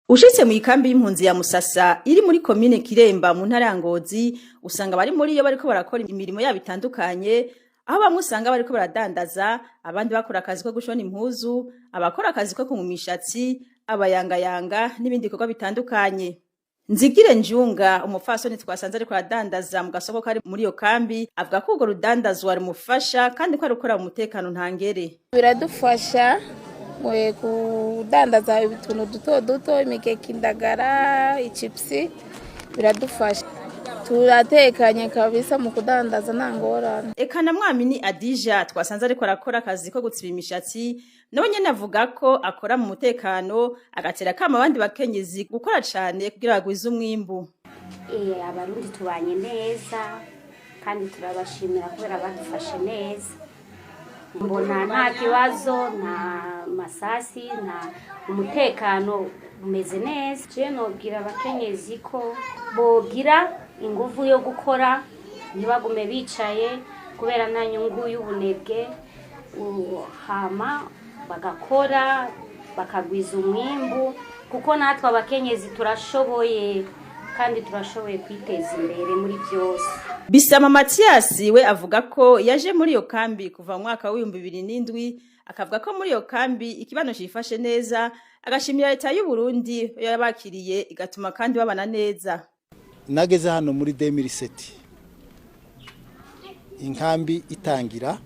Ushitse mu ikambi y'impunzi ya Musasa iri muri komine Kiremba mu ntara ya Ngozi usanga bari muri yo bariko barakora imirimo yabo itandukanye, aho bamwe usanga bariko baradandaza, abandi bakora akazi ko gushona impuzu, abakora akazi ko kumwa imishatsi, abayangayanga n'ibindi bikorwa bitandukanye. Nzigire Njunga umupfasoni twasanze ariko aradandaza mu gasoko kari muri yo kambi, avuga ko urwo rudandazwa rumufasha kandi ko arukora mu mutekano ntangere. Biradufasha kudandaza utuntu duto duto, imikeke, indagara, ichipsi, biradufasha. Turatekanye kabisa mu kudandaza nta ngorane. Eka na Mwamini Adija twasanze ariko arakora akazi ko gutsiba imishatsi, nawe nyene avuga ko akora mu mutekano, agatera kama abandi bakenyezi gukora cane kugira bagwize umwimbu. Abarundi tubanye neza kandi turabashimira kubera badufashe neza. Mbona nta kibazo, nta masasi, nta umutekano umeze neza. Je nobwira abakenyezi ko bogira inguvu yo gukora, ntibagume bicaye kubera nta nyungu y'ubunebwe, hama bagakora bakagwiza umwimbu, kuko natwe abakenyezi turashoboye kandi turashoboye kwiteza imbere muri byose. Bisama Mathias we avuga ko yaje muri yo kambi kuva mu mwaka wa 2007, akavuga ko muri yo kambi ikibano cifashe neza, agashimira leta y'u Burundi yabakiriye igatuma kandi babana neza. Nageze hano muri 2007 inkambi itangira,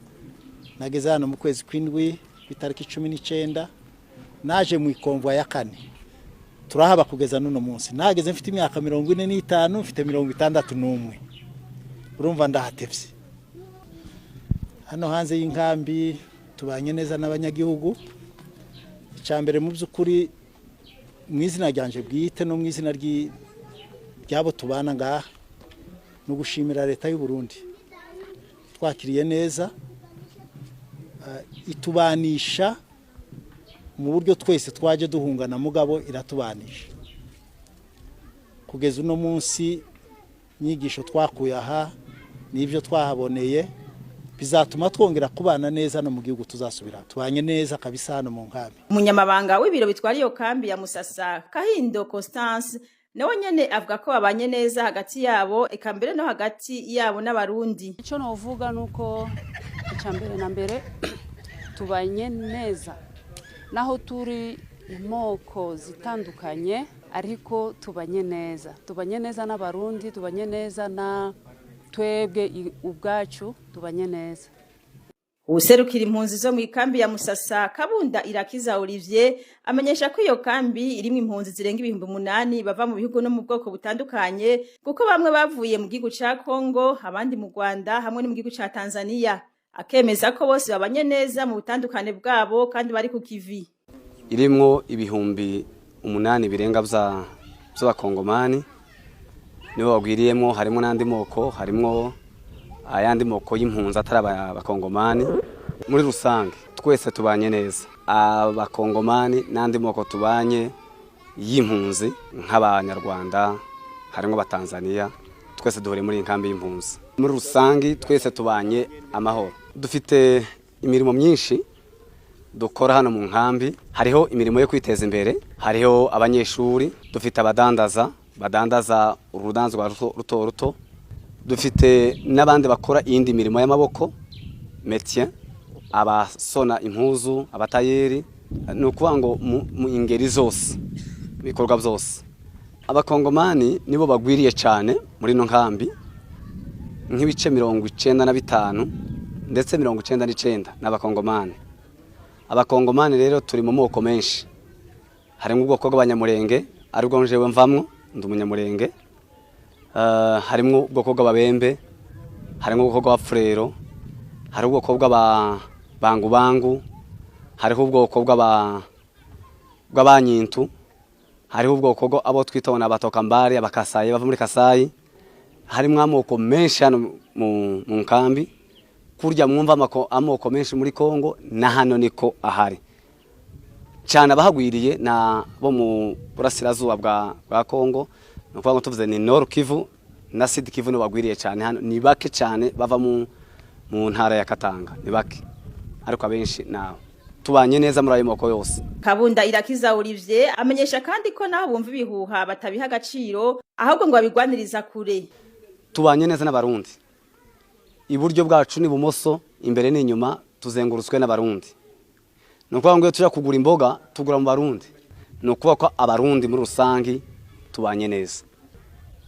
nageze hano mu kwezi kw'indwi itariki 19, naje mu ikomvwa ya kane, turahaba kugeza nuno munsi. Nageze mfite imyaka 45, mfite 61, urumva ndahatevye. Hano hanze y'inkambi tubanye neza n'abanyagihugu. Icambere mu by'ukuri mwizina ryanje bwite no mwizina ryabo tubana ngaha no gushimira leta y'u Burundi, twakiriye neza, itubanisha mu buryo twese twaje duhungana, mugabo iratubanisha. Kugeza uno munsi nyigisho twakuye aha n'ibyo twahaboneye bizatuma twongera kubana neza no mu gihugu tuzasubira tubanye neza kabisa hano mu nkambi. Umunyamabanga w'ibiro bitwari yo kambi ya Musasa Kahindo Constance nawe nyene avuga ko babanye neza hagati yabo, eka mbere no hagati yabo n'abarundi. Ico novuga nuko icambere na mbere tubanye neza, naho turi moko zitandukanye ariko tubanye neza n'abarundi, tubanye neza na twebwe ubwacu, tubanye neza. Userukira impunzi zo mu ikambi ya Musasa Kabunda Irakiza Olivier amenyesha ko iyo kambi irimo impunzi zirenga 8,000 bava mu bihugu no mu bwoko butandukanye, kuko bamwe bavuye mu gihugu ca Kongo, abandi mu Rwanda hamwe no mu gihugu ca Tanzania. Akemeza ko bose babanye neza mu butandukane bwabo kandi bari ku kivi. Irimwo ibihumbi 8 birenga by'abakongomani nibo bagwiriyemo, harimo n'andi moko, harimo ayandi moko y'impunzi atari abakongomani. Muri rusange twese tubanye neza, abakongomani n'andi moko tubanye y'impunzi nk'abanyarwanda, harimo abatanzania, twese duhore muri inkambi y'impunzi. Muri rusange twese tubanye amahoro. Dufite imirimo myinshi dukora hano mu nkambi. Hariho imirimo yo kwiteza imbere, hariho abanyeshuri, dufite badandaza urudanzwa ruto ruto, dufite n'abandi bakora iyindi mirimo y'amaboko, métier, abasona impuzu, abatayeri, nukuvuga ngo mu ingeri zose, bikorwa byose. Abakongomani nibo bagwiriye cyane muri no nkambi, nk'ibice 95 ndetse 99 n'abakongomani. Abakongomani rero turi mu moko menshi, harimo ubwoko bw'abanyamurenge aribwo njewe mvamwo, ndi umunyamurenge. Harimo ubwoko bw'ababembe, harimo ubwoko bw'abafurero, hari ubwoko bw'abangubangu, hariho ubwoko bw'abanyintu, hariho ubwoko abo twitona abatokambari, abakasayi bava muri Kasayi. Harimo amoko menshi hano mu nkambi, kurya mwumva amoko menshi muri Kongo na hano niko ahari cyane. Abahagwiriye na bo mu burasirazuba bwa Kongo, nukuvuga ngo tuvuze ni Nord Kivu na Sud Kivu, no bagwiriye cyane hano. Ni bake cyane bava mu ntara ya Katanga, ni bake, ariko abenshi naho tubanye neza muri ayo moko yose. Kabunda Irakiza Olivier amenyesha kandi ko naho bumva ibihuha batabiha agaciro ahubwo ngo babigwaniriza kure. Tubanye neza n'abarundi, iburyo bwacu ni bumoso, imbere n'inyuma tuzengurutswe n'abarundi. Nukuvuga ngo tuja kugura imboga tugura mu barundi, nukuvuga ko abarundi muri rusangi tubanye neza.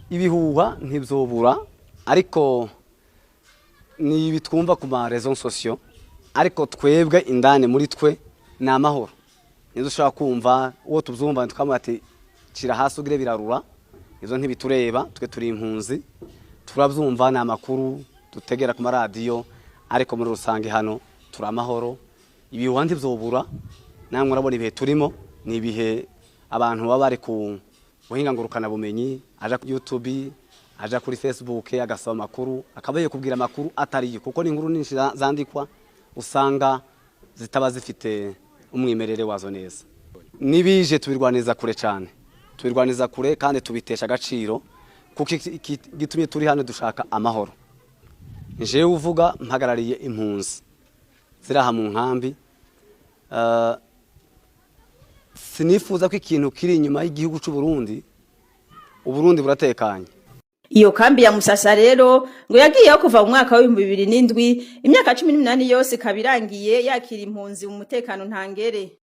Ibihuha ntibzobura, ariko ni bitwumva ku ma réseaux sociaux, ariko twebwe indane muri twe ni amahoro. Nizo ushaka kumva uwo tubyumva tukamubwira ati kira hasi ugire birarura, izo ntibitureba, twe turi impunzi, turabyumva ni amakuru dutegera ku maradiyo, ariko muri rusange hano turi amahoro. Ibihuha ntibzobura, namwe urabona ibihe turimo ni ibihe abantu baba bari ku buhinga ngurukana bumenyi, aja ku YouTube, aja kuri Facebook, agasaba amakuru, akabaye kubwira amakuru atari kuko ni inkuru nyinshi zandikwa usanga zitaba zifite umwimerere wazo neza. Nibije tubirwaniza kure cyane, tubirwaniza kure kandi tubitesha agaciro kuko gitumye turi hano dushaka amahoro. Nje uvuga mpagarariye impunzi ziraha mu nkambi, sinifuza ko ikintu kiri inyuma y'igihugu cy'u Burundi, Uburundi buratekanye. Iyo kambi ya Musasa rero ngo yagiyeho kuva mu mwaka wa 2007, imyaka 18 yose kabirangiye yakira impunzi mu mutekano ntangere.